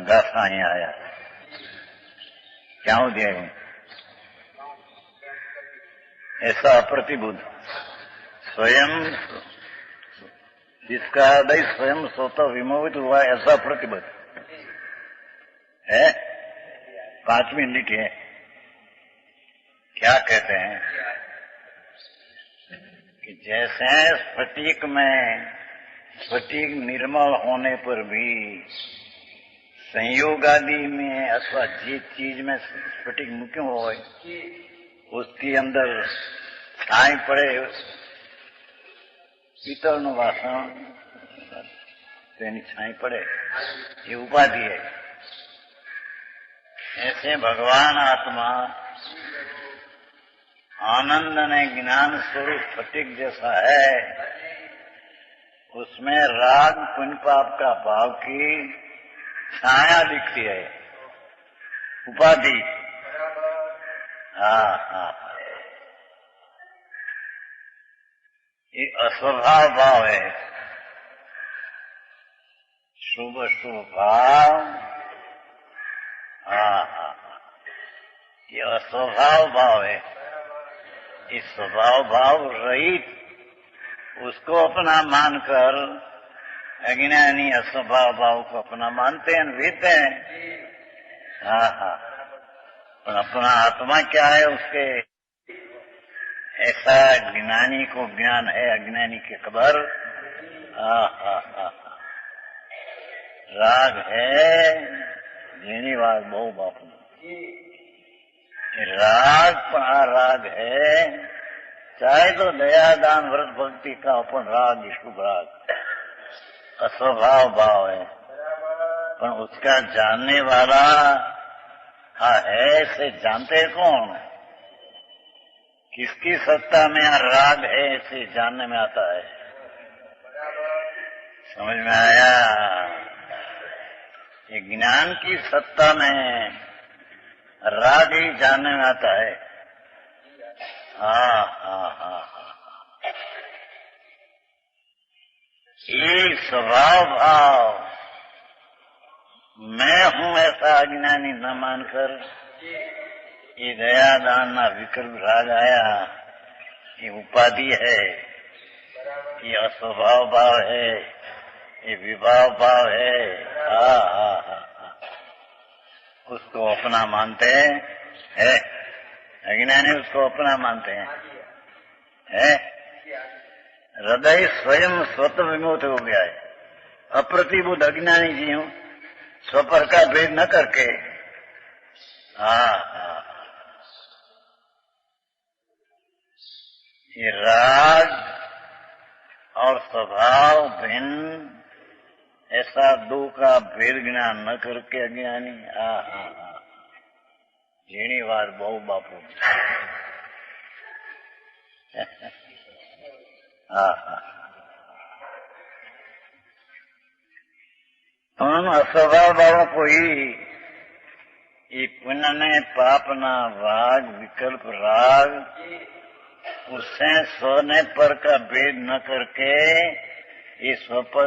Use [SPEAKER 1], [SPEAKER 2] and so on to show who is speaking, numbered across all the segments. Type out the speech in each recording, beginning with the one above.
[SPEAKER 1] गाथा અહીંયા આયા ક્યાં दिया है ऐसा अप्रतिबुद्ध स्वयं जिसका हृदय स्वयं स्वतः विमोहित हुआ ऐसा प्रतिबद्ध है। 5 मिनट है। क्या कहते हैं कि जैसे स्फटिक में स्फटिक निर्मल होने पर भी संयोग आदि में अथवा जिस चीज में स्फटिक मुक्यो हो उसके अंदर छाई पड़े पीतल नु वासण तेनी छाई पड़े ये उपाधि है। ऐसे भगवान आत्मा आनंद ने ज्ञान स्वरूप स्फटिक जैसा है, उसमें राग पुण्य पाप का भाव की छाया दिखती है, उपाधि। हाँ हाँ, ये अस्वभाव भाव है। शुभ शुभ भाव, हाँ हाँ, ये अस्वभाव भाव है। इस स्वभाव भाव रहित उसको अपना मानकर अज्ञानी अस्वभाव भाव को अपना मानते हैं, वीते हैं। हाँ हाँ, पर अपना आत्मा क्या है उसके, ऐसा ज्ञानी को ज्ञान है, अज्ञानी के खबर। हाँ हाँ हाँ, राग है जेनी बात बहु बापू, राग पण आ राग है, चाहे तो दया दान व्रत भक्ति का अपन राग शुभ राग अस्वभाव भाव है, पर उसका जानने वाला है से जानते कौन? किसकी सत्ता में राग है इसे जानने में आता है। समझ में आया? ये ज्ञान की सत्ता में राग ही जानने में आता है। हाँ हाँ हाँ हाँ, ये स्वभाव भाव मैं हूं ऐसा अज्ञानी न मानकर ये दया दान ना विकल्प राग आया, ये उपाधि है, ये अस्वभाव भाव है, ये विभाव भाव है। हाँ हाँ हाँ, उसको अपना मानते हैं, अज्ञानी उसको अपना मानते हैं। हृदय स्वयं स्वतः विमुक्त हो गया है। अप्रतिबुद्ध अज्ञानी जी हूं, स्वपर का भेद न करके। हाँ हाँ, ये राग और स्वभाव भिन्न ऐसा दो का भेद ज्ञान न करके अज्ञानी। हाँ हाँ हाँ, झीणी बात बहु बापू। हाँ हाँ, उन अस्वभाव भावों को ही ये पुण्य ने पाप ना राग विकल्प राग उससे स्वने पर का भेद न करके ये स्वपर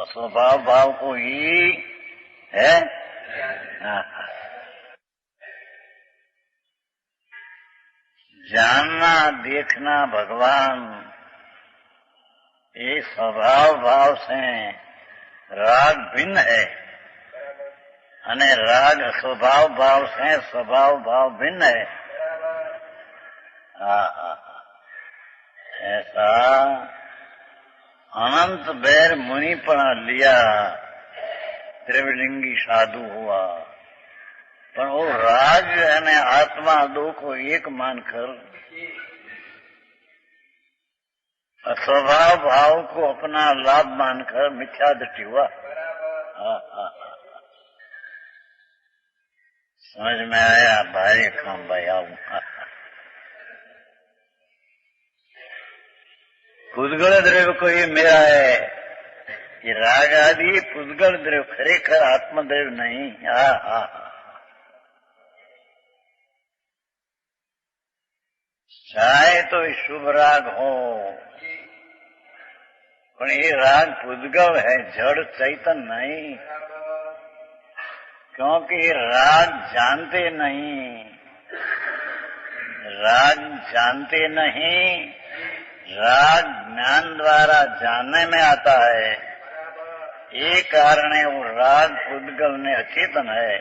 [SPEAKER 1] स्वभाव भाव को ही है। हाँ, जानना देखना भगवान ये स्वभाव भाव से राग भिन्न है, अने राग स्वभाव भाव से स्वभाव भाव भिन्न है। ऐसा अनंत बैर मुनि पना लिया, त्रिविलिंगी साधु हुआ, पर वो राग अने आत्मा दो को एक मानकर स्वभाव भाव को अपना लाभ मानकर मिथ्या दृष्टि हुआ। समझ में आया? भारी काम भाई आऊं। पुद्गल द्रव्य को ये मेरा है, ये राग आदि पुद्गल द्रव्य खरेखर आत्मद्रव्य नहीं। हाँ हाँ, चाहे तो शुभ राग हो, पर ये राग पुद्गल है, जड़ चैतन नहीं। क्योंकि राग जानते नहीं, राग जानते नहीं, राग ज्ञान द्वारा जानने में आता है। ये कारण है वो राग उद्गम में अचेतन है,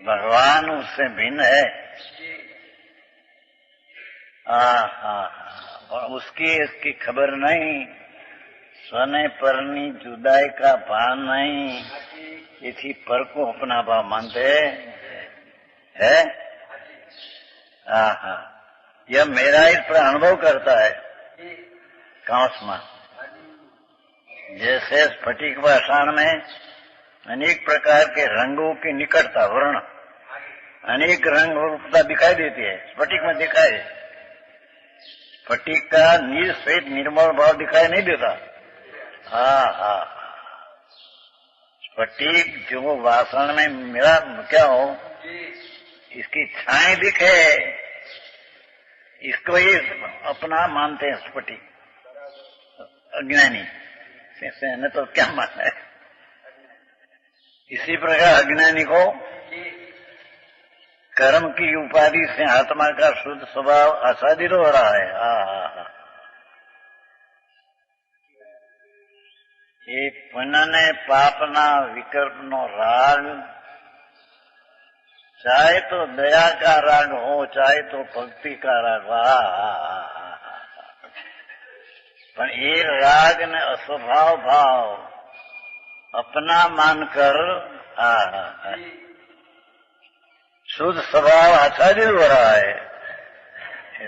[SPEAKER 1] भगवान उससे भिन्न है। और उसकी इसकी खबर नहीं, स्वने परनी जुदाई का भान नहीं, इसी पर को अपना भाव मानते है। यह मेरा इस पर अनुभव करता है कांस में। जैसे स्फटिक पाषाण में अनेक प्रकार के रंगों की निकटता, वर्ण, अनेक रंग रूपता दिखाई देती है, स्फटिक में दिखाई। स्फटिक का निश्चित निर्मल भाव दिखाई नहीं देता। स्फटिक जो वासण में मेरा क्या हो, इसकी छाए दिखे, इसको ही अपना मानते हैं स्फटिक। अज्ञानी ने तो क्या माना है। इसी प्रकार अज्ञानी को कर्म की उपाधि से आत्मा का शुद्ध स्वभाव आसादित हो रहा है। ये पुण्य पापना विकल्प नो राग, चाहे तो दया का राग हो, चाहे तो भक्ति का राग। पर ये राग ने अस्वभाव भाव अपना मानकर शुद्ध स्वभाव आच्छादित हो रहा है।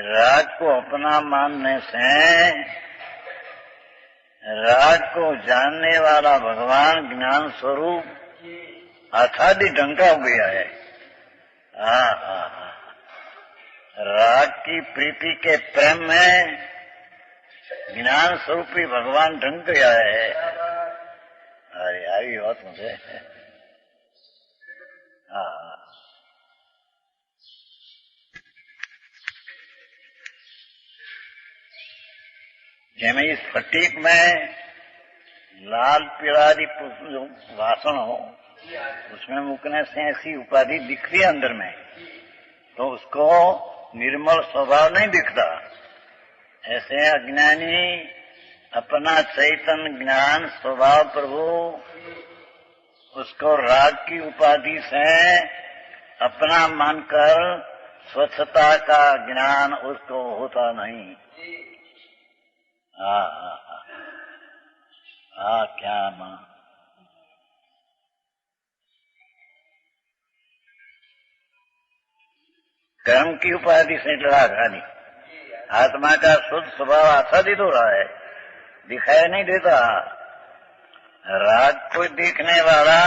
[SPEAKER 1] राग को अपना मानने से राग को जानने वाला भगवान ज्ञान स्वरूप आच्छादित ढंका हो गया है। राग की प्रीति के प्रेम में ज्ञान स्वरूपी भगवान ढंक गया है। अरे आई बात मुझे। जैसे इस फटीक में लाल पीड़ादी वासण हो, उसमें मुकने से ऐसी उपाधि दिखती है अंदर में, तो उसको निर्मल स्वभाव नहीं दिखता। ऐसे अज्ञानी अपना चैतन्य ज्ञान स्वभाव प्रभु उसको राग की उपाधि से अपना मानकर स्वच्छता का ज्ञान उसको होता नहीं। क्या मां कर्म की उपाधि से राग हानि, आत्मा का शुद्ध स्वभाव आच्छादित हो रहा है, दिखाई नहीं देता। राग को देखने वाला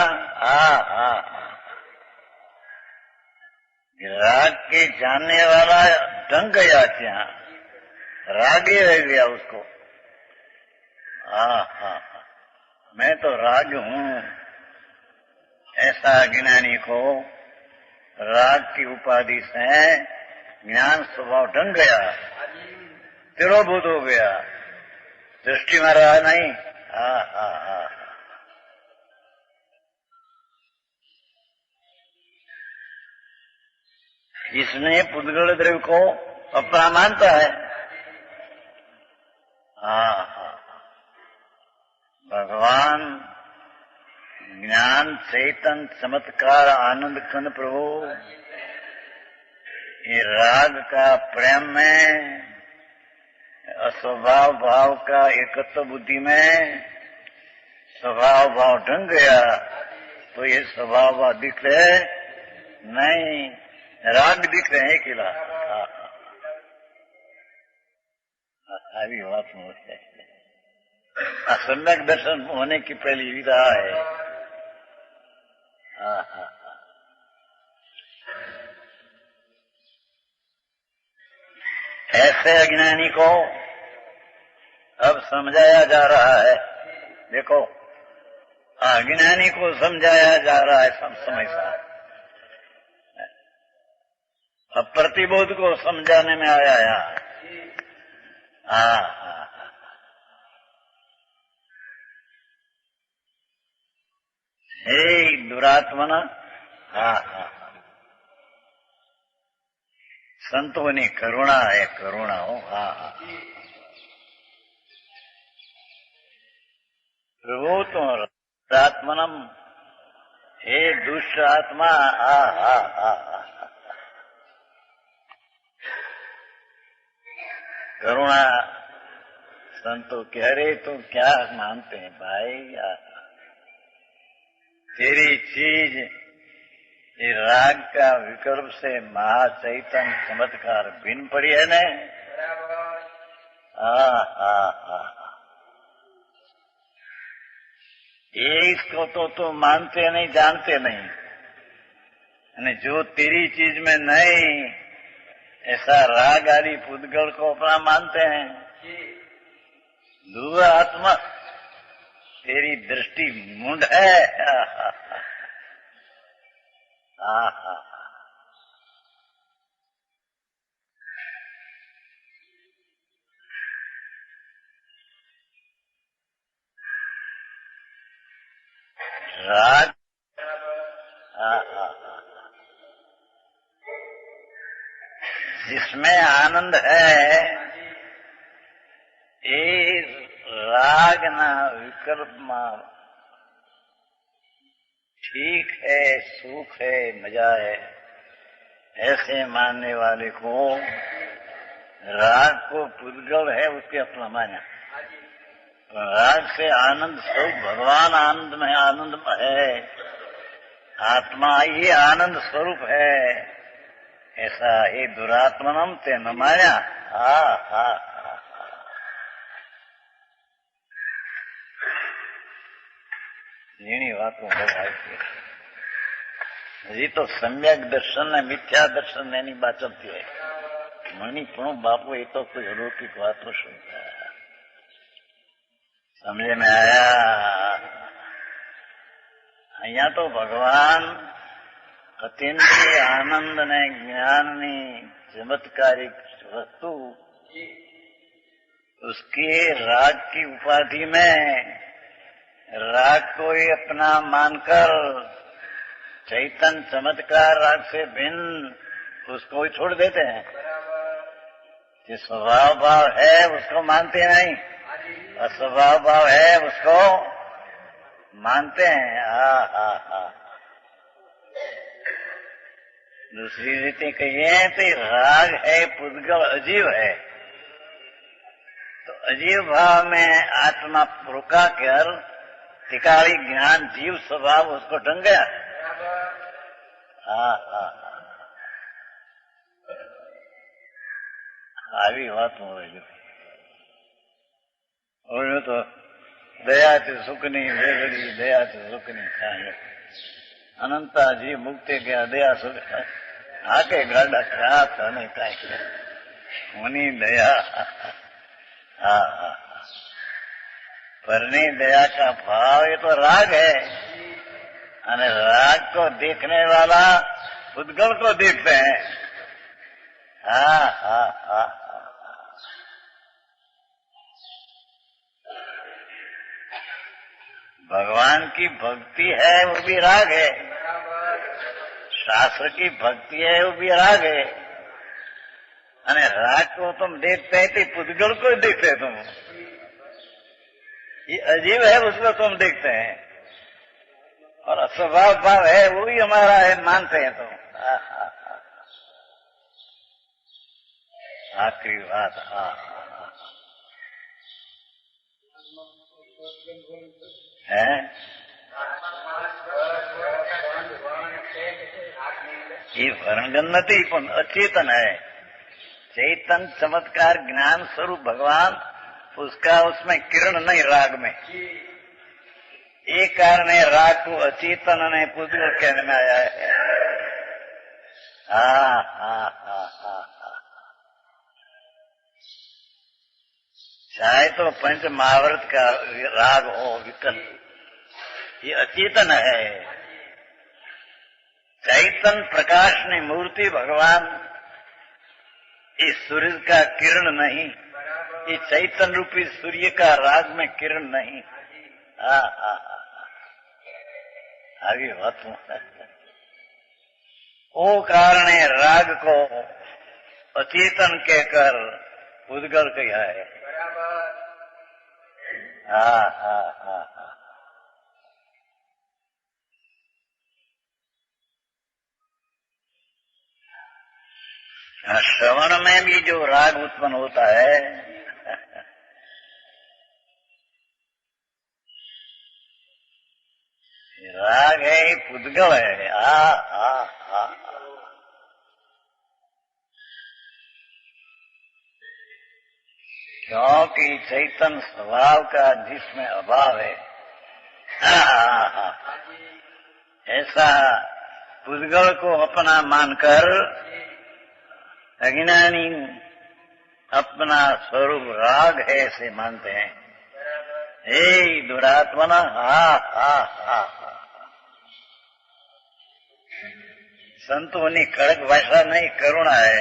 [SPEAKER 1] राग के जानने वाला ढंग गया, क्या राग ही रह गया उसको। मैं तो राग हूँ, ऐसा अज्ञानी को राग की उपाधि से ज्ञान स्वभाव ढंग गया, तिरोभूत हो गया, दृष्टि में रहा नहीं। इसने पुद्गल द्रव्य को अपना मानता है। भगवान ज्ञान चैतन चमत्कार आनंद खन प्रभु ये राग का प्रेम में, अस्वभाव भाव का एकत्व बुद्धि में स्वभाव भाव ढंग गया, तो ये स्वभाव भाव दिख रहे नहीं, राग दिख रहे हैं किला। अभी बात मुझे सम्यक दर्शन होने की पहली विधा है। ऐसे अज्ञानी को अब समझाया जा रहा है। देखो, अज्ञानी को समझाया जा रहा है सब समय से। अब प्रतिबोध को समझाने में आया यहाँ। हे दुरात्मन, હા હા, સંતોની કરુણા એ કરુણા હો. હા હા, પ્રભુ તો આત્મનમ, હે દુષ્ટ આત્મા. હા હા હા હા, करुणा. संतों कह रहे तुम क्या मानते हैं भाई, तेरी चीज ये राग का विकल्प से महाचैतन्य चमत्कार भिन्न पड़ी है ने. हाँ हाँ हाँ, ये इसको तो तुम मानते नहीं, जानते नहीं, અને जो तेरी चीज में नहीं ऐसा राग आदि पुद्गल को अपना मानते हैं. ध्रुव आत्मा, तेरी दृष्टि मूंढ है. राग, जिसमें आनंद है ये राग ना विकल्प में ठीक है, सुख है, मजा है, ऐसे मानने वाले को राग को पुद्गल है उसके अपना माना. राग से आनंद स्वरूप भगवान आनंद में आनंद है, आत्मा ये आनंद स्वरूप है, ऐसा ये दुरात्मनम ते न माया. हा हा, झीणी वातों बोलाय છે. હજી તો સમ્યક દર્શન ને મિથ્યા દર્શન એની બાચતી હોય. મણી પણ બાપુ એ તો કોઈ અલૌકિક વાતો શું સમજે में आया. અહીંયા તો ભગવાન અતિન્દ્રિય આનંદ ને જ્ઞાનની चमत्कारिक वस्तु उसके राग की उपाधि में राग को ही अपना मानकर चैतन्य चमत्कार राग से भिन्न उसको ही छोड़ देते हैं. जो स्वभाव भाव है उसको मानते नहीं, अस्वभाव भाव है उसको मानते हैं. हा हा हा, दूसरी रीति कहिए तो राग है पुद्गल अजीव है, तो अजीव भाव में आत्मा रुका कर टिकाड़ी ज्ञान जीव स्वभाव उसको ढंग गया. हाँ हाँ, આવી વાત હોય તો દયાથી સુખની વેગડી, દયાથી સુખની ખાંડ, અનંતાજી મુક્તિ ગયા દયા સુખ હાકે ગાડા રાત અને કાંઈ હોની दया. हाँ हाँ, परनी दया का भाव ये तो राग है, और राग को देखने वाला उद्गल को देखते हैं. हाँ हाँ हाँ, भगवान की भक्ति है वो भी राग है, शास्त्र की भक्ति है वो भी राग है, अने राग को तुम देखते हैं तो पुद्गल को देखते तुम, ये अजीब है उसको तुम देखते हैं, और स्वभाव भाव है वो ही हमारा है मानते हैं तुम. आखिरी बात. है ये वर्णगन नहीं पण अचेतन है, चैतन चमत्कार ज्ञान स्वरूप भगवान उसका उसमें किरण नहीं राग में. ये कारण है राग को अचेतन ने पुद्गल कहने में आया है. हाँ हाँ हाँ हाँ, चाहे तो पंच महाव्रत का राग हो विकल्प, ये अचेतन है. चैतन प्रकाश ने मूर्ति भगवान इस सूर्य का किरण नहीं, ये चैतन रूपी सूर्य का राग में किरण नहीं. આવી વાતું वो कारण राग को अचेतन कहकर उद्गल किया है। हाँ हाँ हाँ हाँ। श्रवण में भी जो राग उत्पन्न होता है राग है पुद्गल है। हाँ हाँ हाँ। क्योंकि चैतन्य स्वभाव का जिसमें अभाव है, ऐसा पुद्गल को अपना मानकर अज्ञानी अपना स्वरूप राग है ऐसे मानते हैं। हे दुरात्मना, हा हा हा। संतों की कड़क भाषा नहीं, करुणा है।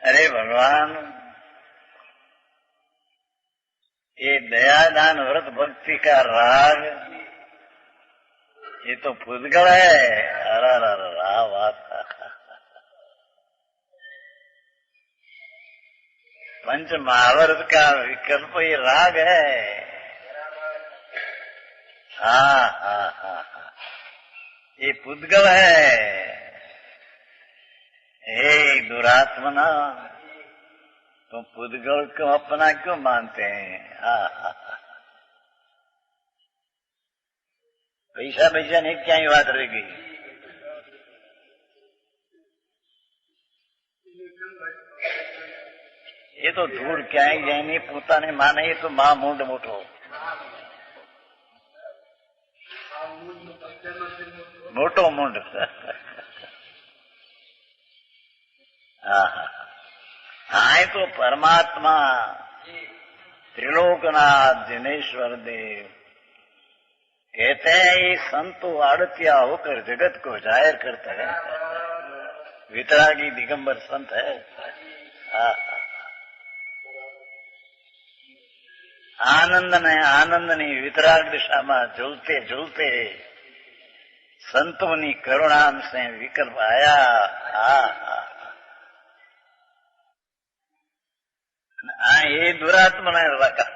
[SPEAKER 1] अरे भगवान, ये दयादान व्रत भक्ति का राग ये तो पुद्गल है। अरे बात पंच महाभारत का विकल्प ये राग है। हाँ हाँ हाँ हाँ, ये पुद्गल है। हे दुरात्मना, तुम पुद्गल को अपना क्यों मानते हैं? हाँ हाँ हाँ। पैसा नहीं क्या ही बात रह गई। ये तो धूल क्या ही जाए नहीं, पोता ने माने ये तो मां मूंड मोटो मोटो मुंड। हाँ तो परमात्मा त्रिलोकनाथ जिनेश्वर देव कहते हैं ये संतो आड़तिया होकर जगत को जाहिर करता है। वितरागी दिगंबर संत है। આનંદની વિતરાગ દિશામાં ઝૂલતે ઝૂલતે સંતોની કરુણામ से विकल्प आया। ये दुरात्मा ने रखा।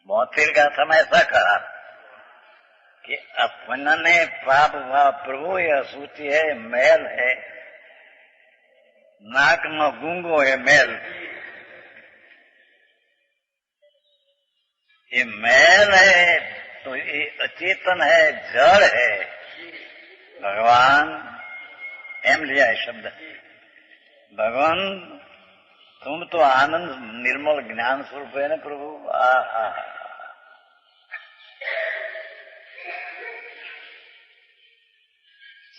[SPEAKER 1] मोथिल का समय ऐसा कहा कि अपने पाप व प्रभु यह सूची है, मैल है, नाक में गूंगो है मैल। ये मैल है तो ये अचेतन है, जड़ है। भगवान एम लिया है शब्द। भगवान तुम तो आनंद निर्मल ज्ञान स्वरूप है ना प्रभु।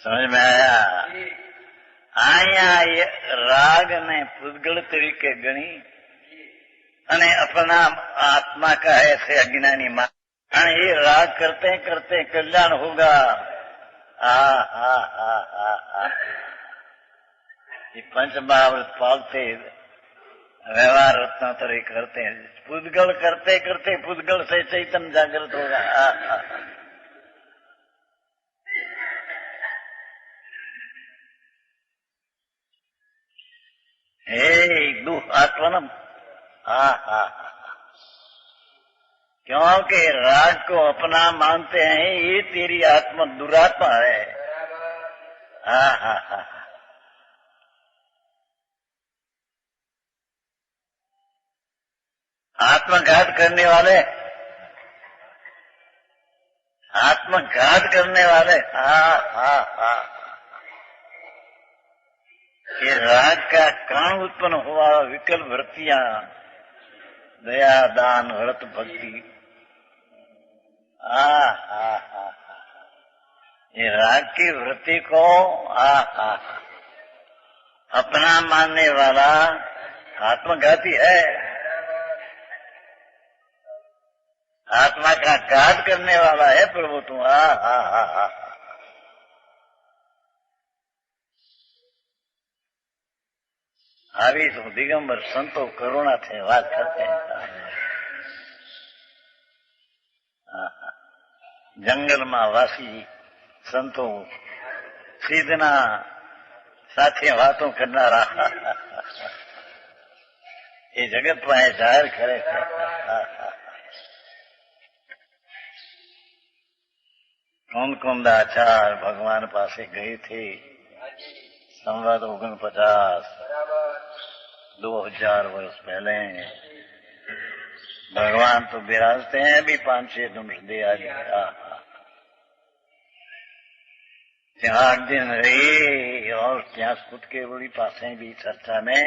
[SPEAKER 1] समझ में आया? आया ये राग ने पुद्गल तरीके गणी અને अपना आत्मा का ऐसे अज्ञानी मान। ये राग करते करते कल्याण होगा। ये पंच महाव्रत पालते व्यवहार रत्न तरह करते हैं। पुद्गल करते करते पुद्गल से चैतन्य जागृत होगा। हे दुख आत्मनम। क्योंकि राग को अपना मानते हैं, ये तेरी आत्मा दुरात्मा है। आत्मघात करने वाले, आत्मघात करने वाले। ये राग का कारण उत्पन्न हुआ विकल्प वृत्तियां, दया दान व्रत भक्ति। ये राग की वृत्ति को अपना मानने वाला आत्मघाती है। आत्मा का घात करने वाला है प्रभु तू। આવી તો દિગંબર સંતો કરુણા थे વાત करते हैं। जंगल में वासी संतो सीधना साथे वातों करनारा ये जगत में जाहिर करे थे। कौन आचार भगवान पासे गई थी संवत 49 2000 वर्ष पहले। भगवान तो विराजते हैं भी 5-6 धनुष दे आज। ત્યાં 8 दिन रही और ત્યાં खुद के बड़ी पासे भी चर्चा में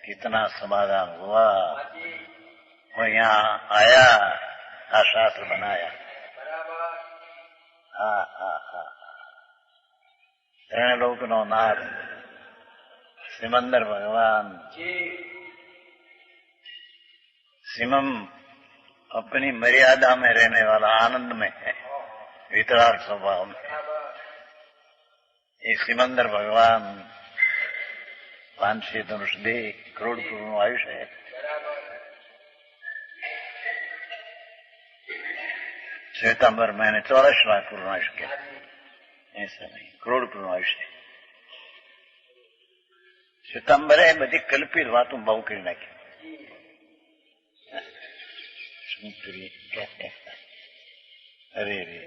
[SPEAKER 1] कितना समाधान हुआ और यहाँ आया आ शास्त्र बनाया। त्रिलोक नो नाथ सिमंदर भगवान सिमम अपनी मर्यादा में रहने वाला आनंद में है, वितराग स्वभाव में। ये सिमंदर भगवान 5-6 धनुष दे करोड़ पूर्ण आयुष्य है। श्वेतांबर मैंने 84 लाख पूर्ण आयुष्य किया, ऐसा नहीं, करोड़ पूर्ण आयुष्य। श्वेतांबरे बधी कल्पित बातों बहु કરી નાખી। अरे रे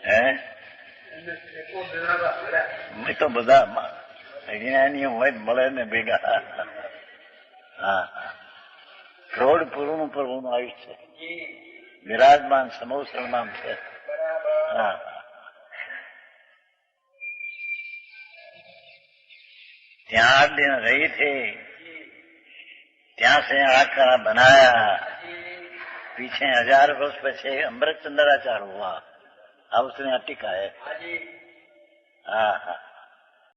[SPEAKER 1] है मैं तो બધા જ્ઞાનીઓ હોય મળે ને ભેગા। કરોડ પૂર્ણ પ્રભુનું આયુષ્ય છે, વિરાજમાન સમૂહ સરનામ છે। ત્યાં 8 दिन रही थी, ત્યાં से आकर बनाया। पीछे 1000 वर्ष पीछे अमृत चंद्राचार हुआ, अब उसने टिका है। हाँ हाँ